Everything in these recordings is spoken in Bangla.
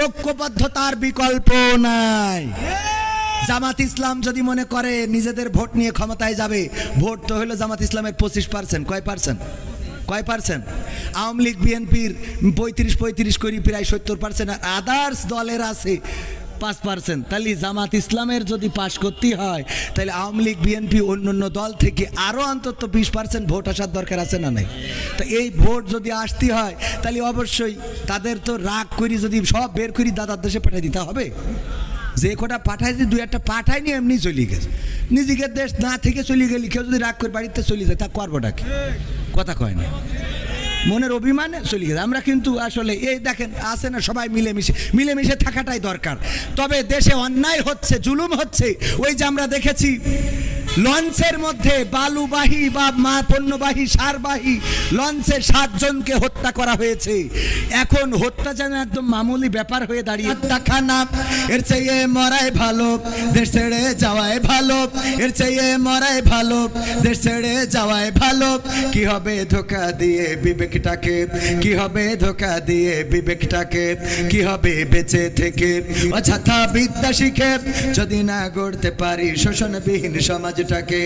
ঐক্যবদ্ধতার বিকল্প নাই। জামাত ইসলাম যদি মনে করে নিজেদের ভোট নিয়ে ক্ষমতায় যাবে, ভোট তো হলো জামাত ইসলামের 25%। কয় পার্সেন্ট? আওয়ামী লীগ বিএনপির 35 করি প্রায় 70%, আর আদার্স দলের আছে 5%। তাহলে জামাত ইসলামের যদি পাশ করতে হয়, তাহলে আওয়ামী লীগ বিএনপি অন্য দল থেকে আরও অন্তত 20% ভোট আসার দরকার আছে না নাই? তো এই ভোট যদি আসতে হয়, তাহলে অবশ্যই তাদের তো রাগ করি যদি সব বের করি দাদার দেশে পাঠিয়ে দিতে হবে। যে কটা পাঠাই দিয়ে 2-1টা পাঠায়নি, এমনি চলে গেছে। নিজেদের দেশ না থেকে চলে গেলি, কেউ যদি রাগ করে বাড়িতে চলে যায়, তা করবোটা কি? কথা কয় না, মনের অভিমানে চলে গেছে। আমরা কিন্তু আসলে এই দেখেন আছে না, সবাই মিলেমিশে থাকাটাই দরকার। তবে দেশে অন্যায় হচ্ছে, জুলুম হচ্ছে। ওই যে আমরা দেখেছি লঞ্চের মধ্যে বালুবাহী বা পণ্যবাহী সারবাহী লঞ্চে 7 জনকে হত্যা করা হয়েছে। এখন হত্যা যেন একদম মামুলি ব্যাপার হয়ে দাঁড়িয়ে। খানা এর চেয়ে মরাই ভালো, দেশ ছেড়ে যাওয়াই ভালো। এর চেয়ে মরাই ভালো, দেশ ছেড়ে যাওয়াই ভালো। কি হবে ধোকা দিয়ে বিবেকটাকে, কি হবে ধোকা দিয়ে বিবেকটাকে, কি হবে বেঁচে থেকে অযথা বিদ্যা শিখে যদি না গড়তে পারি শোষণবিহীন সমাজটাকে,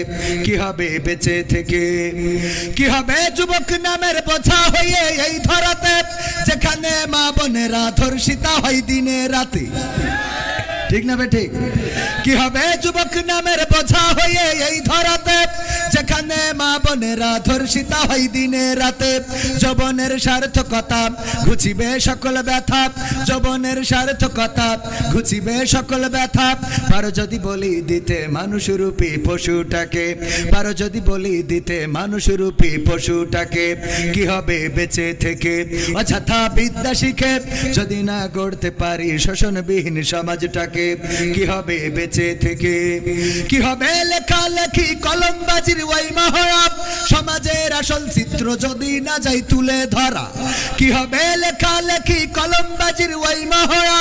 কি হবে বেঁচে থেকে। কি হবে যুবক নামের বোঝা হয়ে এই ধরাতে, যেখানে মা বোনেরা ধর্ষিতা হয় দিনে রাতে। ঠিক না বেঠিক? কি হবে যুবক নামের বোঝা হয়ে এই ধরাতে, যেখানে মা বোনেরা ধর্ষিতা হয় দিনে রাতে। যৌবনের সার্থকতা ঘুচিবে সকল ব্যথা, যৌবনের সার্থকতা ঘুচিবে সকল ব্যথা। পারো যদি বলি দিতে মানুষরূপী পশুটাকে, পারো যদি বলি দিতে মানুষরূপী পশুটাকে, কি হবে বেঁচে থেকে অযথা বিদ্যা শিখে যদি না গড়তে পারি শোষণবিহীন সমাজটাকে, কি হবে বেঁচে থেকে। কি হবে লেখালেখি কলমবাজির ওই মহড়া, সমাজের আসল চিত্র যদি না যাই তুলে ধরা। কি হবে লেখালেখি কলমবাজির ওই মহড়া,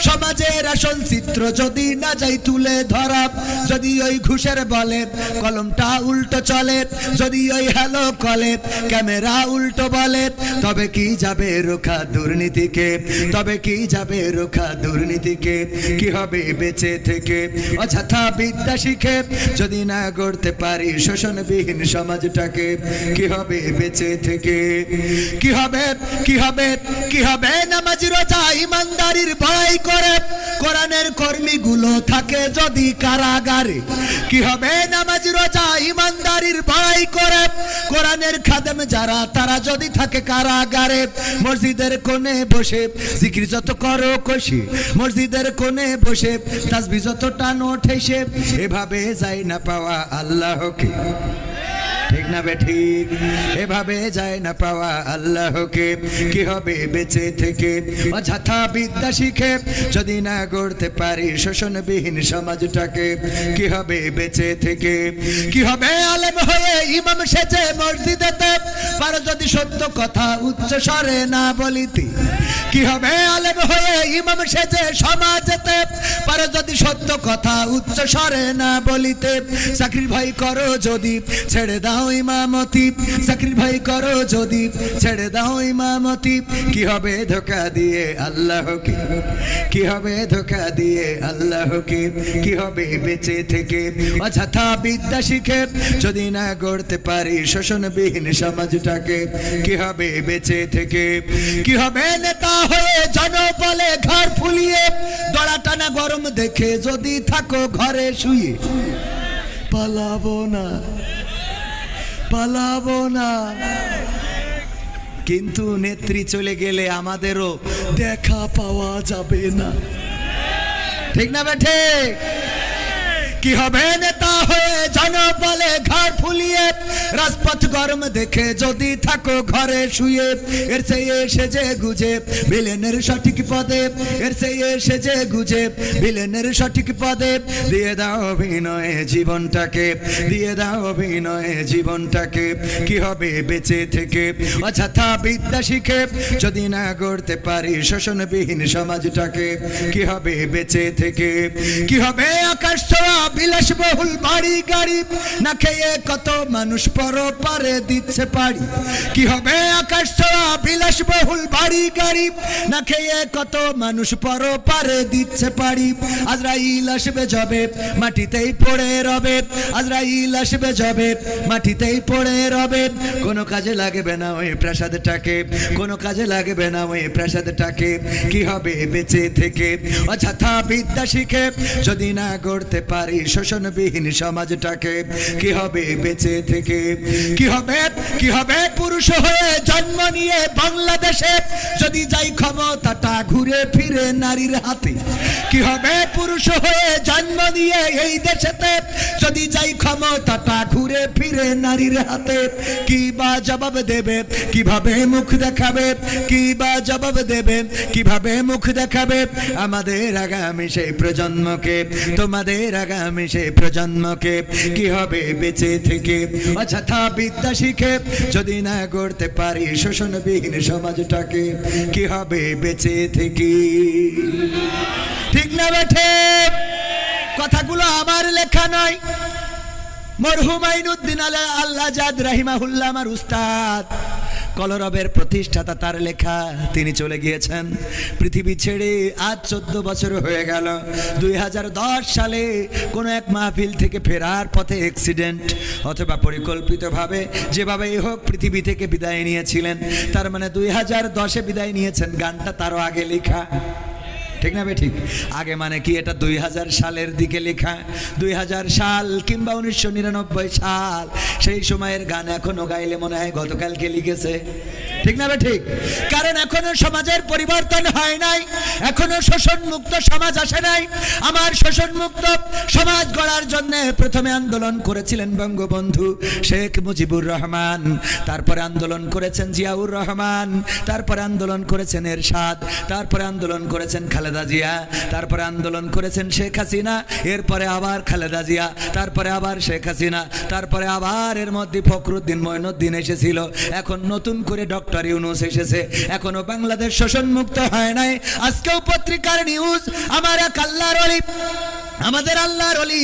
সমাজের আসল চিত্র যদি না যাই তুলে ধরা। যদি ওই ঘুষের বলে কলমটা উল্টো চলে, যদি ওই হ্যালো কলে ক্যামেরা উল্টো বলে, তবে কি যাবে রোখা দুর্নীতিকে, তবে কি যাবে রোখা দুর্নীতিকে। কি হবে বেঁচে থেকে অযথা বিদ্যা শিখে যদি না গড়তে পারি শোষণবিহীন সমাজটাকে, কি হবে বেঁচে থেকে। কি হবে, কি হবে, কি হবে নামাজ রোজা ইমানদারির ভয় করে, কোরআনের কর্মীগুলো থাকে যদি কারাগারে। কি হবে নামাজ রোজা ইমানদারির ভয় করে, কোরআনের খাদেম যারা তারা যদি থাকে কারাগারে। মসজিদের কোণে বসে জিকির যত করো কষি, মসজিদের কোণে বসে তাসবিহ যত টানো ঠেসে, এভাবে যায় না পাওয়া আল্লাহকে। ঠিক না বেঠিক? এভাবে যায় না পাওয়া আল্লাহকে। কি হবে বেঁচে থেকে অযথা বিদ্যা শিখে যদি না গড়তে পারি শোষণবিহীন সমাজটাকে, কি হবে বেঁচে থেকে। কি হবে আলেম হয়ে ইমাম সেজে মসজিদেতে, পারো যদি সত্য কথা উচ্চ স্বরে না বলিতে। কি হবে আলেম হয়ে ইমাম সেজে সমাজেতে, পারো যদি সত্য কথা উচ্চ স্বরে না বলিতে। চাকরির ভয় করো যদি ছেড়ে দাও ইমামতি, চাকরির ভয় করো যদি ছেড়ে দাও ইমামতি। কি হবে ধোকা দিয়ে আল্লাহকে, কি হবে ধোকা দিয়ে আল্লাহকে। কি হবে বেঁচে থেকে অযথা বিদ্যা শিখে যদি না গড়তে পারি শোষণবিহীন সমাজটাকে, কি হবে বেঁচে থেকে। কি হবে নেতা হয়ে জনবলে ঘর ফুলিয়ে, দড়া টানা গরম দেখে যদি থাকো ঘরে শুয়ে। পালাবো না, পালাবো না, কিন্তু নেত্রী চলে গেলে আমাদেরও দেখা পাওয়া যাবে না। ঠিক না বেঠে? কি হবে নেতা হয়ে জনবলে ঘর ফুলিয়ে, রাজপথ গরম দেখে যদি থাকো ঘরে শুয়ে। এর চেয়ে সেজে গুজে ভিলেনের সঠিক পদে, এর চেয়ে সেজে গুজে ভিলেনের সঠিক পদে। দিয়ে দাও অভিনয়ে জীবনটাকে, দিয়ে দাও অভিনয়ে জীবনটাকে। কি হবে বেঁচে থেকে অযথা বিদ্যা শিখে যদি না গড়তে পারি শোষণবিহীন সমাজটাকে, কি হবে বেঁচে থেকে। কি হবে আকাশ ছোঁয়া বিলাসবহুল বাড়ি গাড়ি, না খেয়ে কত মানুষ পরপারে দিচ্ছে পাড়ি। কি হবে আকাশ ছোঁয়া বিলাসবহুল বাড়ি গাড়ি, না খেয়ে কত মানুষ পরপারে দিচ্ছে পাড়ি। আজরাইল আসবে যবে মাটিতেই পড়ে রবে, আজরাইল আসবে যবে মাটিতেই পড়ে রবে। কোনো কাজে লাগবে না ওই প্রাসাদটাকে, কোনো কাজে লাগবে না ওই প্রাসাদটাকে। কি হবে বেঁচে থেকে অযথা বিদ্যা শিখে, যদি না গড়তে পারি শোষণবিহীন সমাজটাকে। কি হবে বেঁচে থেকে, কি হবে, কি হবে পুরুষ হয়ে জন্ম নিয়ে বাংলাদেশে, যদি যাই ক্ষমতাটা ঘুরে ফিরে নারীর হাতে। কি হবে পুরুষ হয়ে জন্ম নিয়ে এই দেশেতে, যদি যাই ক্ষমতাটা ঘুরে ফিরে নারীর হাতে। কি বা জবাব দেবে, কিভাবে মুখ দেখাবে, কি বা জবাব দেবে, কিভাবে মুখ দেখাবে আমাদের আগামী সেই প্রজন্মকে, তোমাদের আগামী সেই প্রজন্মকে। কি হবে বেঁচে থেকে অযথা বিদ্যা শিখে, যদি না গড়তে পারি শোষণবিহীন সমাজটাকে। কি হবে বেঁচে থেকে, ঠিক না বেঠে? কথাগুলো আমার লেখা নয়, মরহুম আইনুদ্দিন আল্লাহ জাদ রাহিমাহুল্লাহ আমার উস্তাদ, কলরবের প্রতিষ্ঠাতা, তার লেখা। তিনি চলে গিয়েছেন পৃথিবী ছেড়ে আজ 14 বছর হয়ে গেল। 2010 সালে কোনো এক মাহফিল থেকে ফেরার পথে অ্যাক্সিডেন্ট অথবা পরিকল্পিতভাবে যেভাবেই হোক পৃথিবী থেকে বিদায় নিয়েছিলেন। তার মানে 2010-এ বিদায় নিয়েছেন, গানটা তারও আগে লেখা, ঠিক না বে ঠিক? আগে মানে কি, এটা 2000 সালের দিকে লেখা, 2000 সাল কিংবা 1999 সাল, সেই সময়ের গান এখনো গাইলে মনে হয় গতকালকে লিখেছে, ঠিক না বে ঠিক? কারণ এখনো সমাজের পরিবর্তন হয় নাই, এখনো শোষণ মুক্ত সমাজ আসে নাই। আমার শোষণ মুক্ত সমাজ গড়ার জন্য প্রথমে আন্দোলন করেছিলেন বঙ্গবন্ধু শেখ মুজিবুর রহমান, তারপরে আন্দোলন করেছেন জিয়াউর রহমান, তারপরে আন্দোলন করেছেন এরশাদ, তারপরে আন্দোলন করেছেন খালেদা জিয়া, তারপরে আন্দোলন করেছেন শেখ হাসিনা, এরপরে আবার খালেদা জিয়া, তারপরে আবার শেখ হাসিনা, তারপরে আবার এর মধ্যে ফখরুদ্দিন মঈনুদ্দিন এসেছিল, এখন নতুন করে ডক্টর ইউনূস এসেছে। এখনো বাংলাদেশ শোষণ মুক্ত হয় নাই। আজকেও পত্রিকার নিউজ, আমার এক আল্লাহর ওলি, আমাদের আল্লাহর ওলি,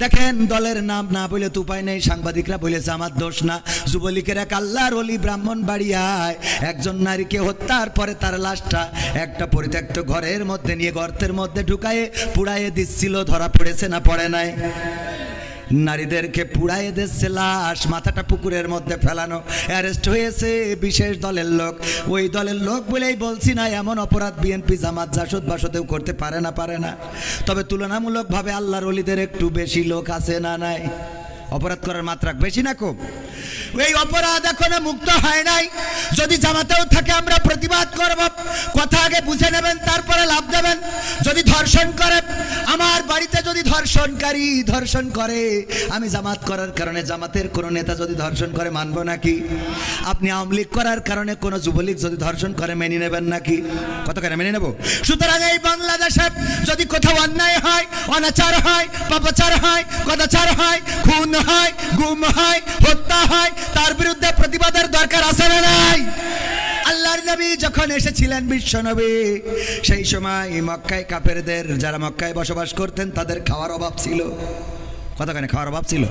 দেখেন দলের নাম না বলে তো উপায় নেই, সাংবাদিকরা বলেছে আমার দোষ না। যুবলীগের এক আল্লাহর ওলি ব্রাহ্মণবাড়িয়ায় একজন নারীকে হত্যার পরে তার লাশটা একটা পরিত্যক্ত ঘরের মধ্যে নিয়ে গর্তের মধ্যে ঢুকায়ে পুড়াইয়ে দিচ্ছিল, ধরা পড়েছে না পড়ে নাই? নারীদেরকে পুড়াইয়ে দিচ্ছে লাশ, মাথাটা পুকুরের মধ্যে ফেলানো, অ্যারেস্ট হয়েছে বিশেষ দলের লোক। ওই দলের লোক বলেই বলছি না, এমন অপরাধ বিএনপি জামাত জাসদ বাসদেও করতে পারে না, পারে না। তবে তুলনামূলকভাবে আল্লাহর ওলিদের একটু বেশি লোক আছে না নাই? অপরাধ করার মাত্রা বেশি না কম? এই অপরাধ এখনো মুক্ত হয় নাই। যদি জামাতেও থাকে আমরা প্রতিবাদ করব, কথা আগে বুঝে নেবেন তারপরে লাভ দেবেন। যদি ধর্ষণ করে, আমার বাড়িতে যদি ধর্ষণকারী ধর্ষণ করে, আমি জামাত করার কারণে জামাতের কোনো নেতা যদি ধর্ষণ করে মানব নাকি? আপনি আওয়ামী লীগ করার কারণে কোনো যুবলীগ যদি ধর্ষণ করে মেনে নেবেন নাকি? কত করে মেনে নেব? সুতরাং এই বাংলাদেশে যদি কোথাও অন্যায় হয়, অনাচার হয়, পাপাচার হয়, কদাচার হয়, খুন হয়, গুম হয়, হত্যা হয়, তার বিরুদ্ধে প্রতিবাদের দরকার আছে না নাই? আল্লাহর নবী যখন এসেছিলেন বিশ্ব নবী, সেই সময় মক্কায় কাফেরদের, যারা মক্কায় বসবাস করতেন, তাদের খাওয়ার অভাব ছিল। কতখানি খাওয়ার অভাব ছিল?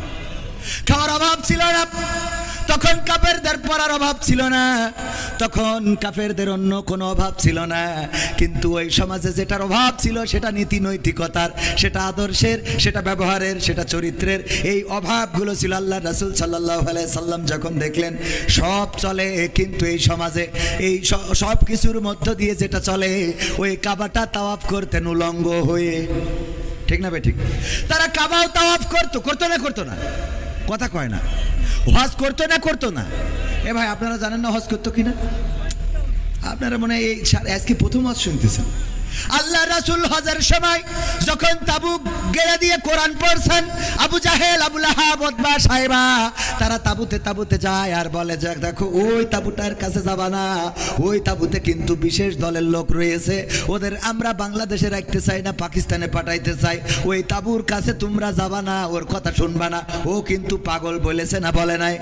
খাওয়ার অভাব ছিল না। তখন কাফেরদের পড়ার অভাব ছিল না, তখন কাফেরদের অন্য কোনো অভাব ছিল না। কিন্তু ওই সমাজে যেটার অভাব ছিল সেটা নীতি নৈতিকতার, সেটা আদর্শের, সেটা ব্যবহারের, সেটা চরিত্রের, এই অভাবগুলো ছিল। আল্লাহ রাসূল সাল্লাল্লাহু আলাইহি সাল্লাম যখন দেখলেন সব চলে, কিন্তু এই সমাজে এই সব কিছুর মধ্য দিয়ে যেটা চলে, ওই কাবাটা তাওয়াফ করতেন উলঙ্গ হয়ে, ঠিক না বে ঠিক? তারা কাবাও তাওয়াফ করতো না, করতো না? কথা কয় না। হজ করতো না, করতো না? এ ভাই আপনারা জানেন না হজ করতো কিনা? আপনারা মনে হয় এই আজকে প্রথম হজ শুনতেছেন। আল্লাহ রাসূল হজের সময় যখন তাবুক গেড়ে দিয়ে কোরআন পড়ছেন, আবু জাহেল, আবু লাহাব, উতবা, সাইবা, তারা তাবুতে যায় আর বলে যে দেখো ওই তাবুটার কাছে যাবা না, ওই তাবুতে কিন্তু বিশেষ দলের লোক রয়েছে, ওদের আমরা বাংলাদেশে রাখতে চাই না, পাকিস্তানে পাঠাইতে চাই, ওই তাবুর কাছে তোমরা যাবা না, ওর কথা শুনবা না, ও কিন্তু পাগল বলেছে না বলে নাই?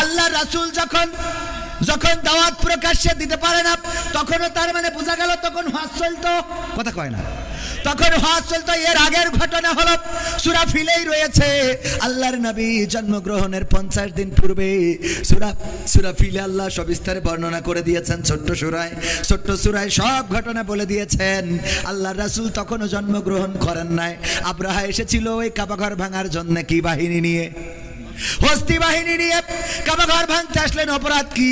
আল্লাহ রাসূল যখন যখন দাওয়াত প্রকাশ্যে দিতে পারে না, তখনও তার মানে বোঝা গেল তখন হজ চলতো। কথা কয় না, তখন হজ চলতো। এর আগের ঘটনা হলো সূরা ফিলেই রয়েছে, আল্লাহর নবী জন্মগ্রহণের 50 দিন পূর্বে সূরা ফিলে আল্লাহ সবিস্তারে বর্ণনা করে দিয়েছেন। ছোট্ট সূরায় সব ঘটনা বলে দিয়েছেন। আল্লাহর রাসূল তখনও জন্মগ্রহণ করেন নাই। আব্রাহা এসেছিল ওই কাবা ঘর ভাঙার জন্য কি বাহিনী নিয়ে, হস্তি বাহিনী নিয়ে কাবা ঘর ভাঙতে আসলেন। অপরাধ কি?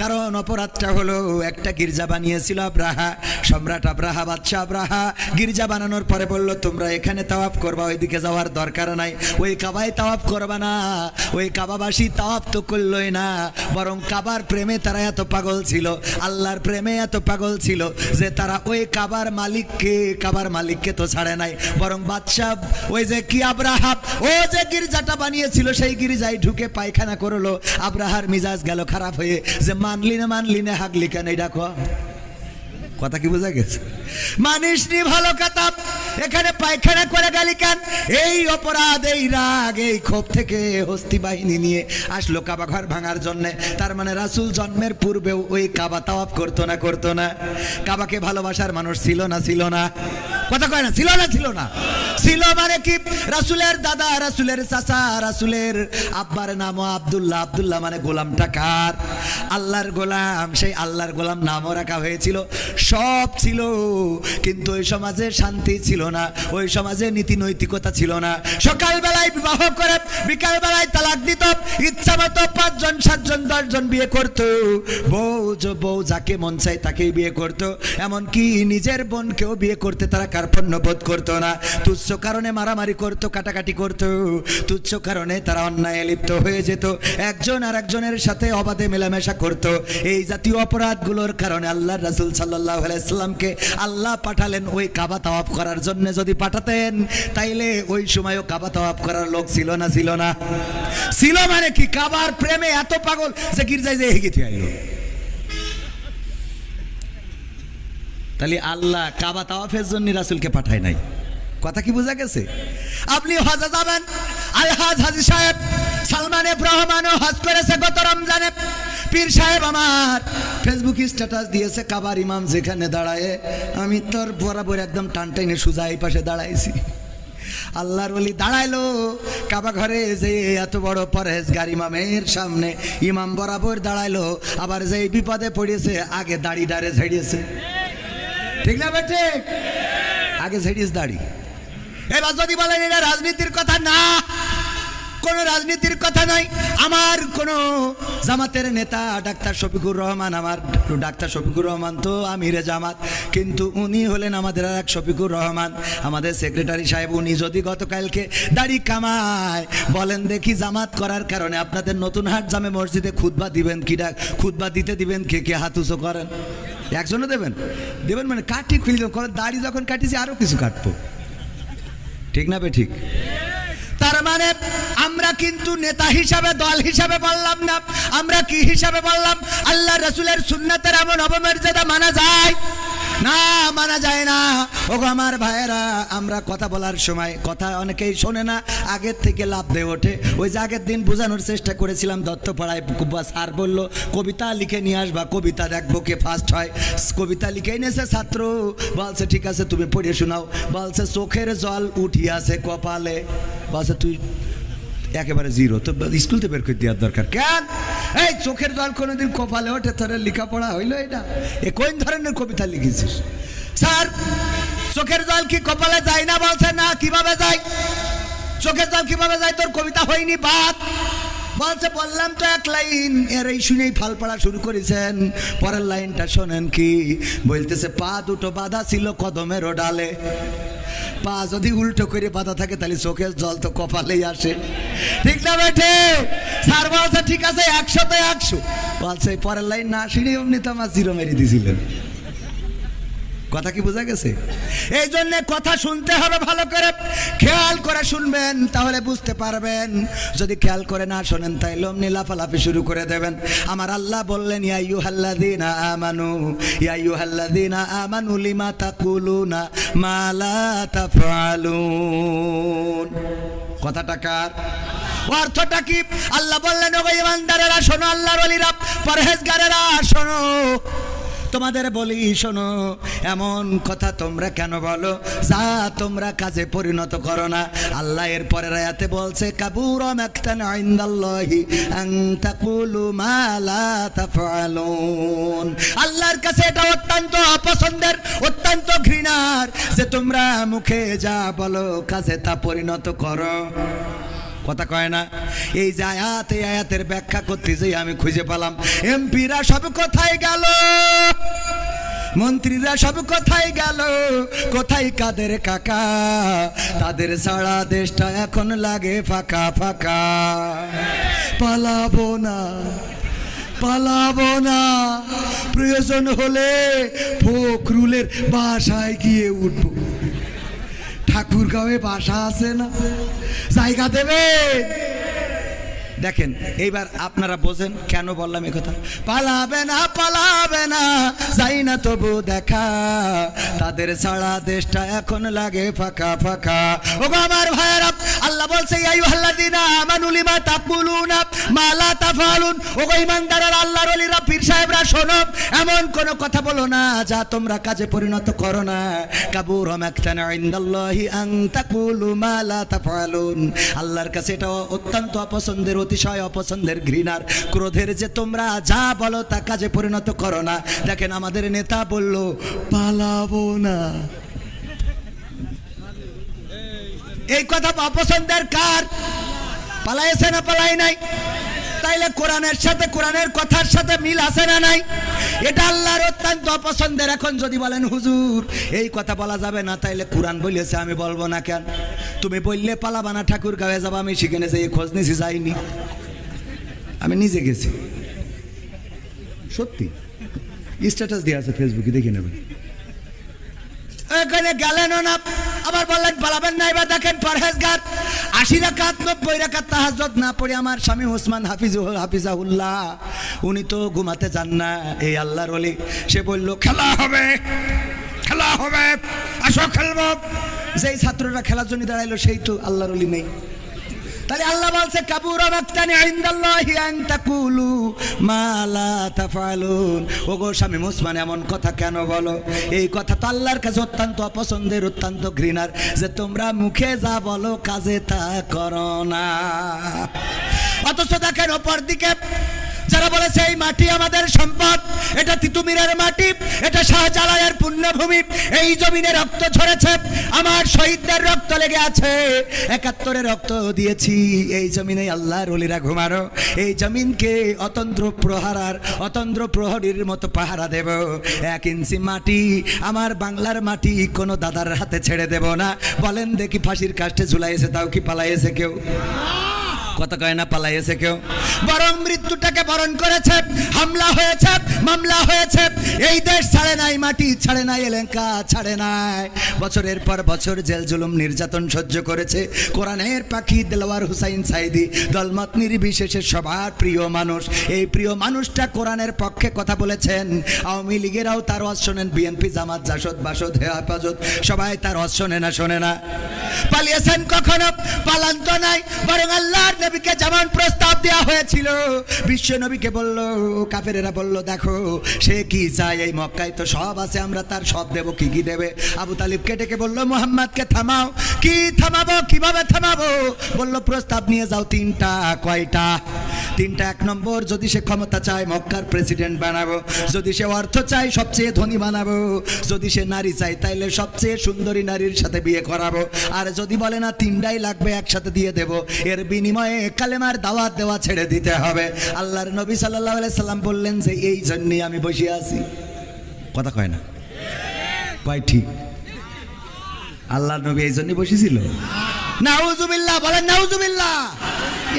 কারণ অপরাধটা হলো একটা গির্জা বানিয়েছিল আব্রাহা, সম্রাট আব্রাহা, বাদশা আব্রাহা। গির্জা বানানোর পরে বলল তোমরা এখানে তাওয়াফ করবা, ওইদিকে যাওয়ার দরকার নাই, ওই কাবায় তাওয়াফ করবা না। ওই কাবাবাসী তাওয়াফ তো করলই না, বরং কাবার প্রেমে তারা এত পাগল ছিল, আল্লাহর প্রেমে এত পাগল ছিল যে তারা ওই কাবার মালিককে তো ছাড়ে নাই, বরং বাদশা ওই যে কি আব্রাহা ও যে গির্জাটা বানিয়েছিল সেই গির্জায় ঢুকে পায়খানা করলো। আব্রাহার মিজাজ গেল খারাপ হয়ে, যে মানলি না হাগলি কেন, এই ডাকো। কথা কি বোঝা গেছে? মানিসনি ভালো কথা, এখানে পায়খানা করে গেলি কেন? এই অপরাধ, এই রাগ, এই ক্ষোভ থেকে হস্তি বাহিনী নিয়ে আসলো কাবা ঘর ভাঙার জন্য। তার মানে রাসূল জন্মের পূর্বেও ওই কাবা তাওয়াফ করতো না? কাবাকে ভালোবাসার মানুষ ছিল না? কথা কয় না, ছিল না? ছিল মানে কি? রাসূলের দাদা, রাসূলের চাচা, রাসূলের আব্বার নামও আব্দুল্লাহ মানে গোলামটা কার? আল্লাহর গোলাম। সেই আল্লাহর গোলাম নামও রাখা হয়েছিল, সব ছিল, কিন্তু ওই সমাজে শান্তি ছিল না, ওই সমাজে নীতি নৈতিকতা ছিল না। সকালবেলায় বিবাহ করে বিকালবেলায় তালাক দিত, ইচ্ছা মতো 5 জন 7 জন 10 জন বিয়ে করত, বউ যাকে মন চায় তাকেই বিয়ে করত। এমনকি নিজের বোনকেও বিয়ে করতে তারা কার্পণ্য বোধ করতো না। তুচ্ছ কারণে মারামারি করত, কাটাকাটি করত, তুচ্ছ কারণে তারা অন্যায় লিপ্ত হয়ে যেত, একজন আর একজনের সাথে অবাধে মেলামেশা করত। এই জাতীয় অপরাধগুলোর কারণে আল্লাহর রাসূল সাল্লাল্লাহু আলাইহি সাল্লামকে আল্লাহ পাঠালেন ওই কাবা তাওয়াফ করার জন্য। যদি পাঠাতেন তাইলে ওই সময়ও কাবা তাওয়াফ করার লোক ছিল না? ছিল মানে কি? কাবার প্রেমে এত পাগল যে গির্জায় যে হেগে আইলো। তাহলে আল্লাহ কাবা তাওয়াফের জন্য রাসূলকে পাঠায় নাই। কথা কি বোঝা গেছে? আপনি হজে যাবেন, আলহাজ হাজী সাহেব সালমান এফ রহমানও হজ করেছে গত রমজানে। পীর সাহেব আমার ফেসবুক স্ট্যাটাস দিয়েছে, কাবার ইমাম যেখানে দাঁড়ায় আমি তোর বরাবর একদম টানটাইনে সোজা এই পাশে দাঁড়াইছি। আল্লাহর ওলি দাঁড়াইলো কাবা ঘরে, যে এত বড় পরহেজগার ইমামের সামনে ইমাম বরাবর দাঁড়াইলো। আবার যে বিপদে পড়েছে আগে দাড়ি ঝেড়িয়েছে, ঠিক না বেটে? আগে ঝেড়িয়েছে দাড়ি। এবার যদি বলেন এটা রাজনীতির কথা, না, কোন রাজনীতির কথা নয়। আমার কোন জামাতের নেতা ডাক্তার শফিকুর রহমান, আমার ডাক্তার শফিকুর রহমান তো আমিরে জামাত, কিন্তু উনি হলেন আমাদের আর এক শফিকুর রহমান, আমাদের সেক্রেটারি সাহেব। উনি যদি গতকালকে দাড়ি কামায়, বলেন দেখি জামাত করার কারণে আপনাদের নতুন হাট জামে মসজিদে খুতবা দিবেন কি? খুতবা দিতে দিবেন কে হাত উঁচু করেন? একজনও দেবেন মানে কাটি খুলি, দাড়ি যখন কাটিছি আরো কিছু কাটবো, ঠিক না বে? ঠিক। তার মানে আমরা কিন্তু নেতা হিসাবে, দল হিসাবে বললাম না, আমরা কি হিসাবে বললাম? আল্লাহ রাসূলের সুন্নাতের এমন অবমর্যাদা মানা যায় না? মানা যায় না। ওগো আমার ভাইয়েরা, আমরা কথা বলার সময় কথা অনেকেই শোনে না, আগের থেকে লাভ দিয়ে ওঠে। ওই যে আগের দিন বোঝানোর চেষ্টা করেছিলাম, দত্তপাড়ায় স্যার বলল কবিতা লিখে নিয়ে আসবা, কবিতা দেখবো কে ফার্স্ট হয়। কবিতা লিখে এনেছে ছাত্র, বলছে ঠিক আছে তুমি পড়ে শোনাও। বলছে চোখের জল উঠিয়াছে কপালে, বলছে তুই একেবারে জিরো, তো স্কুল থেকে বের করে দেওয়ার দরকার। কেন? এই চোখের জল কোনোদিন কপালে ওঠে? তোর লেখাপড়া হইলো এটা? এ কোন ধরনের কবিতা লিখেছিস? স্যার চোখের জল কি কপালে যায় না? বলছে না। কিভাবে যায়? চোখের জল কিভাবে যায়? তোর কবিতা হয়নি বাদ। বলছে বললাম তো এক লাইন, এর এই শুনেই ফাল পড়া শুরু করেছেন। পরের লাইনটা শোনেন কি বলতেছে, পা দুটো বাঁধা ছিল কদমের ডালে। পা যদি উল্টো করে বাঁধা থাকে তাহলে চোখের জল তো কপালেই আসে, ঠিক না বেঠে? স্যার বলছে ঠিক আছে 100-তে 100। বলছে পরের লাইন না শুনে অমনি তো আমার জিরো মেরে দিয়েছিলেন। কথা কি বোঝা গেছে? এই জন্য কথা শুনতে হবে ভালো করে, খেয়াল করে শুনবেন, তাহলে বুঝতে পারবেন। যদি খেয়াল করে না শোনেন তাইলে অমনি লাফালাফি শুরু করে দেবেন। আমার আল্লাহ বললেন, ইয়া আইয়ুহাল্লাযীনা আমানু লিমা তাকুলুনা মা লা তাফআলুন। কথাটা কার? অর্থটা কি? আল্লাহ বললেন, ওগো ইমানদারেরা শোনো, আল্লাহর ওলিরা, পরহেজগারেরা শোনো, তোমাদের বলি শোনো, এমন কথা তোমরা কেন বলো যা তোমরা কাজে পরিণত করো না। আল্লাহ এর পরের আয়াতে বলছে, কাবুরা মাকতান ইনদাল্লাহি আন তাকুলু মা লা তাফআলুন। আল্লাহর কাছে এটা অত্যন্ত অপছন্দের, অত্যন্ত ঘৃণার যে তোমরা মুখে যা বলো কাজে তা পরিণত করো। কথা কয় না? এই যে আয়াত, এই আয়াতের ব্যাখ্যা করতে যে আমি খুঁজে পেলাম, এমপিরা সব কোথায় গেল, মন্ত্রীরা সব কোথায় গেল, কোথায় কাদের কাকা, তাদের সারা দেশটা এখন লাগে ফাঁকা ফাঁকা। পালাবো না, পালাবো না, প্রয়োজন হলে ফখরুলের বাসায় গিয়ে উঠবো। ঠাকুরগাঁওয়ে বাসা আছে না, জায়গা দেবে? দেখেন এইবার আপনারা বোঝেন কেন বললাম এই কথা। পালাবে না, পালাবে না, যাই না তবু দেখা, তাদের সারা দেশটা এখন লাগে ফাঁকা ফাঁকা। ওগো আমার ভাইয়েরা, আল্লাহ বলছে, ইয়া আইয়ুহাল্লাযীনা আমানু লিমা তাকুলুনা মা লা তাফআলুন। ওগো ঈমানদাররা, আল্লাহর ওলিরা, পীর সাহেবরা শোনো, এমন কোন কথা বলো না যা তোমরা কাজে পরিণত করো না। কাবুরা মাকতান ইনদাল্লাহি আন তাকুলু মা লা তাফআলুন। আল্লাহর কাছে এটা অত্যন্ত অপছন্দের, অতিশয় অপছন্দের, ঘৃণার, ক্রোধের যে তোমরা যা বলো তা কাজে পরিণত করো না। দেখেন আমাদের নেতা বলল পালাবো না, এই কথা অপছন্দের কার? পালাইছে না পালাই নাই? তাইলে কোরআনের সাথে, কোরআনের কথার সাথে মিল আছে না নাই? এটা আল্লাহর অত্যন্ত অপছন্দের। এখন যদি বলেন হুজুর এই কথা বলা যাবে না, তাইলে কোরআন বলেছে আমি বলবো না কেন? তুমি বললে পালাবা না, ঠাকুরগাঁওয়ে যাবো, আমি সেখানে যাই খোঁজ নিয়েছি, যাইনি, আমি নিজে গেছি, সত্যি স্ট্যাটাস দিয়ে আছে ফেসবুকে, দেখে নেবেন। এখানে গেলেন না, আবার বললেন পালাবেন না। এবার দেখেন পরহেজগার 80 রাকাত 90 রাকাত তাহাজ্জুদ না পড়ে আমার স্বামী ওসমান হাফিজাহুল্লাহ, উনি তো ঘুমাতে যান না, এই আল্লাহর ওলি, সে বলল খেলা হবে, খেলা হবে, আসো খেলবো। যেই ছাত্ররা খেলার জন্য দাঁড়াইলো সেই তো আল্লাহর ওলি নেই। তাহলে আল্লাহ বলছে, কাবুরা মাকতান ইনদাল্লাহি আন তাকুলু মা লা তাফআলুন। ওগো স্বামী ওসমান এমন কথা কেন বলো? এই কথা তো আল্লাহর কাছে অত্যন্ত অপছন্দের, অত্যন্ত ঘৃণার, যে তোমরা মুখে যা বলো কাজে তা করো না। অথচ দেখেন অপর দিকে যারা বলেছে এই মাটি আমাদের সম্পদ, এটা তিতুমিরের মাটি, এটা শাহজালালের পুণ্যভূমি, এই জমিনে রক্ত ঝরেছে, আমার শহীদদের রক্ত লেগে আছে, 71-এর রক্ত দিয়েছি, এই জমিনে আল্লাহর ওলিরা ঘুমারো, এই জমিনকে অতন্ত্র প্রহারার, অতন্ত্র প্রহরীর মতো পাহারা দেব। 1 ইঞ্চি মাটি, আমার বাংলার মাটি, কোনো দাদার হাতে ছেড়ে দেব না। বলেন দেখি, ফাঁসির কাস্টে ঝুলাইছে, তাও কি পালাইছে কেউ? কথা কয় না পালাইছে কেউ? বরং মৃত্যুটাকে বরণ করেছে, হামলা হয়েছে, মামলা হয়েছে, এই দেশ ছাড়ে নাই, মাটি ছাড়ে নাই, এলাকা ছাড়ে নাই, বছরের পর বছর জেল জুলুম নির্যাতন সহ্য করেছে। কোরআনের পাখি দেলোয়ার হুসাইন সাইদি, দলমত নির্বিশেষে সবার প্রিয় মানুষ, এই প্রিয় মানুষটা কোরআনের পক্ষে কথা বলেছেন। আওয়ামী লীগেরাও তার ওয়াজ শোনেন, বিএনপি, জামাত, জাসদ, বাসদ, হেফাজত, সবাই তার ওয়াজ শোনে না, শোনে না? পালিয়েছেন কখনো? পালান তো নাই, বরং আল্লাহর নবীকে যেমন প্রস্তাব দেওয়া হয়েছিল, বিশ্ব নবীকে বলল, কাফেরেরা বলল দেখো সে কি চায়, এই মক্কায় তো সব আছে, আমরা তার সব দেব, কি কি দেবে? আবু তালিবকে ডেকে বলল মুহাম্মদকে থামাও। কি থামাবো, কিভাবে থামাবো? বলল প্রস্তাব নিয়ে যাও 3টা। কয়টা? 3টা। 1 নম্বর, যদি সে ক্ষমতা চায় মক্কার প্রেসিডেন্ট বানাবো, যদি সে অর্থ চায় সবচেয়ে ধনী বানাবো, যদি সে নারী চায় তাইলে সবচেয়ে সুন্দরী নারীর সাথে বিয়ে করাবো, আর যদি বলে না 3টাই লাগবে একসাথে দিয়ে দেব, এর বিনিময়ে কালেমার দাওয়াত দেওয়া ছেড়ে দিতে হবে। আল্লাহর নবী সাল্লাল্লাহু আলাইহি সাল্লাম বললেন যে এই জন্যই আমি বসে আছি। কথা কয় না? কয় ঠিক? আল্লাহর নবী এই জন্যই বসেছিল? নাউজুবিল্লাহ, বলেন নাউজুবিল্লাহ।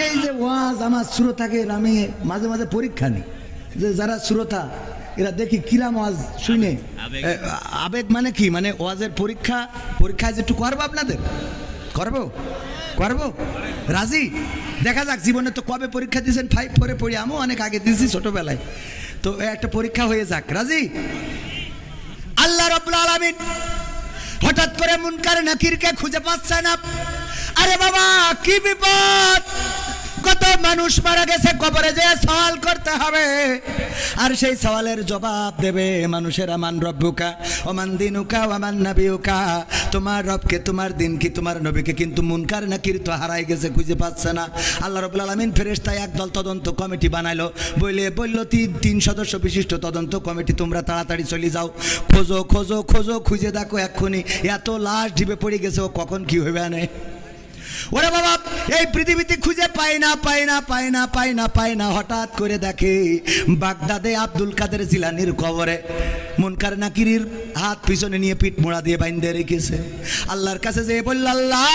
এই যে ওয়াজ আমার শ্রোতাকে আমি মাঝে মাঝে পরীক্ষা নিই, যে যারা শ্রোতা এরা দেখি কিরাম ওয়াজ শুনে, আবেগ মানে কি, মানে ওয়াজের পরীক্ষায় যে একটু করবো, আপনাদের করবো, করবো, রাজি? দেখা যাক, জীবনে তো কবে পরীক্ষা দিয়েছেন? 5 পরে পড়ি, আমিও অনেক আগে দিয়েছি ছোটবেলায়, তো একটা পরীক্ষা হয়ে যাক, রাজি? আল্লাহ রাব্বুল আলামিন হঠাৎ করে মুনকার নাকিরকে খুঁজে পাচ্ছে না। আরে বাবা কি বিপদ! কত মানুষ মারা গেছে, কবরে যে সওয়াল করতে হবে, আর সেই সওয়ালের জবাব দেবে মানুষেরা। মান রব্বুকা ওমান দিনুকা ওমান নাবিয়ুকা, তোমার রবকে, তোমার দিন কি, তোমার নবীকে। কিন্তু মুনকার নাকির তো হারাই গেছে, খুঁজে পাচ্ছে না। আল্লাহ রাব্বুল আলামিন ফেরেশতা একদল তদন্ত কমিটি বানাইলো, বলল তিন সদস্য বিশিষ্ট তদন্ত কমিটি, তোমরা তাড়াতাড়ি চলে যাও, খোঁজো খোঁজো খোঁজো, খুঁজে দেখো এক্ষুনি এত লাশ ঢিবে পড়ে গেছে, ও কখন কি হবে আনে। ওরে বাবা, এই পৃথিবীতে খুঁজে পায় না। হঠাৎ করে দেখে বাগদাদে আব্দুল কাদের জিলানির কবরে মুনকার নাকিরের হাত পিছনে নিয়ে পিঠ মোড়া দিয়ে বাইন্ধে রেখেছে। আল্লাহর কাছে যেয়ে বলল, আল্লাহ